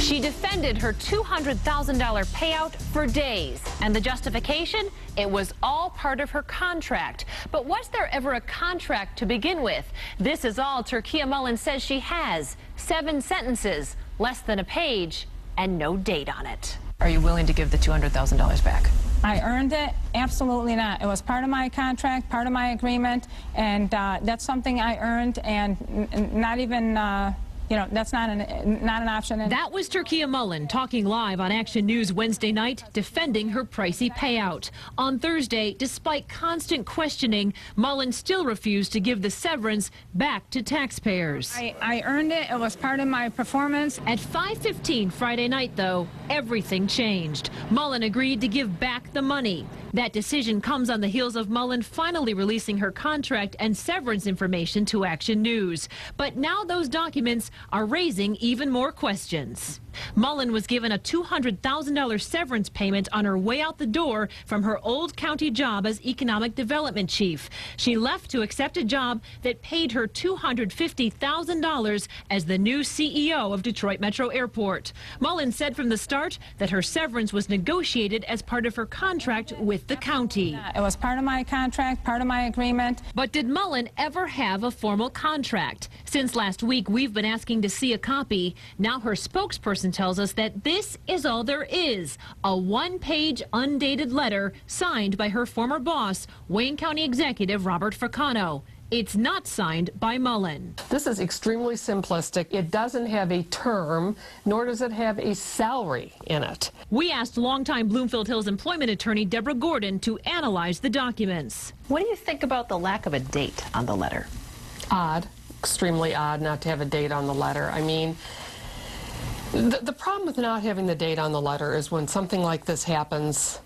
She defended her $200,000 payout for days, and the justification? It was all part of her contract. But was there ever a contract to begin with? This is all Turkia Mullen says she has. 7 sentences, less than a page, and no date on it. Are you willing to give the $200,000 back? I earned it? Absolutely not. It was part of my contract, part of my agreement, and that's something I earned, and not even, you know, that's not an option. That was Turkia Mullen talking live on Action News Wednesday night, defending her pricey payout. On Thursday, despite constant questioning, Mullen still refused to give the severance back to taxpayers. I earned it. It was part of my performance. At 5:15 Friday night, though, everything changed. Mullen agreed to give back the money. That decision comes on the heels of Mullen finally releasing her contract and severance information to Action News. But now those documents are raising even more questions. Mullen was given a $200,000 severance payment on her way out the door from her old county job as economic development chief. She left to accept a job that paid her $250,000 as the new CEO of Detroit Metro Airport. Mullen said from the start that her severance was negotiated as part of her contract with the county. It was part of my contract, part of my agreement. But did Mullen ever have a formal contract? Since last week, we've been asking to see a copy. Now her spokesperson tells us that this is all there is, a 1-page undated letter signed by her former boss, Wayne County Executive Robert Facano. It's not signed by Mullen. This is extremely simplistic. It doesn't have a term, nor does it have a salary in it. We asked longtime Bloomfield Hills employment attorney Deborah Gordon to analyze the documents. What do you think about the lack of a date on the letter? Odd, extremely odd not to have a date on the letter. I mean, the problem with not having the date on the letter is when something like this happens,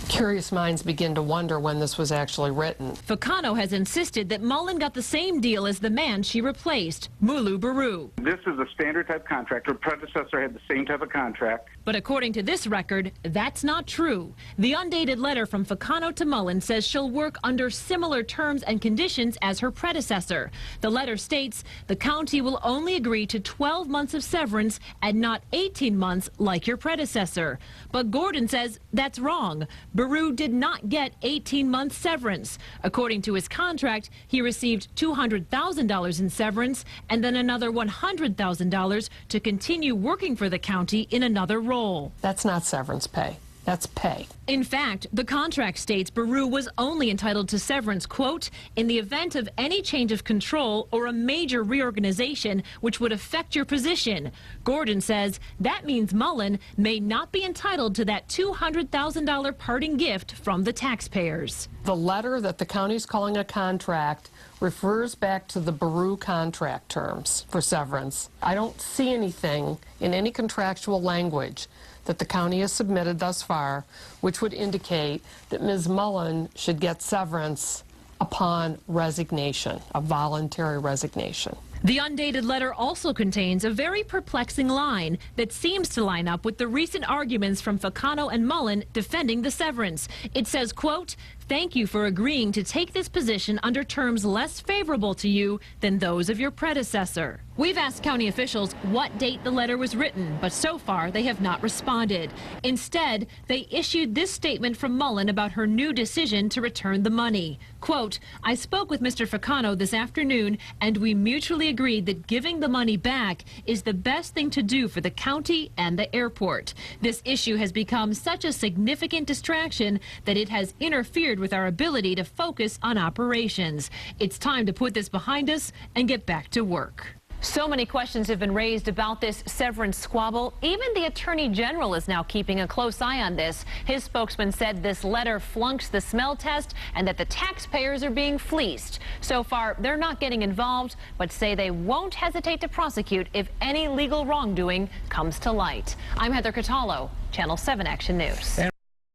curious minds begin to wonder when this was actually written. Facano has insisted that Mullen got the same deal as the man she replaced, Mulu Baru. This is a standard type contract. Her predecessor had the same type of contract. But according to this record, that's not true. The undated letter from Facano to Mullen says she'll work under similar terms and conditions as her predecessor. The letter states the county will only agree to 12 months of severance and not 18 months like your predecessor. But Gordon says that's wrong. Baru did not get 18-month severance. According to his contract, he received $200,000 in severance and then another $100,000 to continue working for the county in another role. That's not severance pay. That's pay. In fact, the contract states Baru was only entitled to severance, quote, in the event of any change of control or a major reorganization which would affect your position. Gordon says that means Mullen may not be entitled to that $200,000 parting gift from the taxpayers. The letter that the county's calling a contract refers back to the Baru contract terms for severance. I don't see anything in any contractual language that the county has submitted thus far which would indicate that Ms. Mullen should get severance upon resignation, a voluntary resignation. The undated letter also contains a very perplexing line that seems to line up with the recent arguments from Facano and Mullen defending the severance. It says, quote, thank you for agreeing to take this position under terms less favorable to you than those of your predecessor. We've asked county officials what date the letter was written, but so far they have not responded. Instead, they issued this statement from Mullen about her new decision to return the money. Quote, I spoke with Mr. Facano this afternoon and we mutually agreed that giving the money back is the best thing to do for the county and the airport. This issue has become such a significant distraction that it has interfered with our ability to focus on operations. It's time to put this behind us and get back to work. So many questions have been raised about this severance squabble. Even the Attorney General is now keeping a close eye on this. His spokesman said this letter flunks the smell test and that the taxpayers are being fleeced. So far, they're not getting involved, but say they won't hesitate to prosecute if any legal wrongdoing comes to light. I'm Heather Catallo, Channel 7 Action News.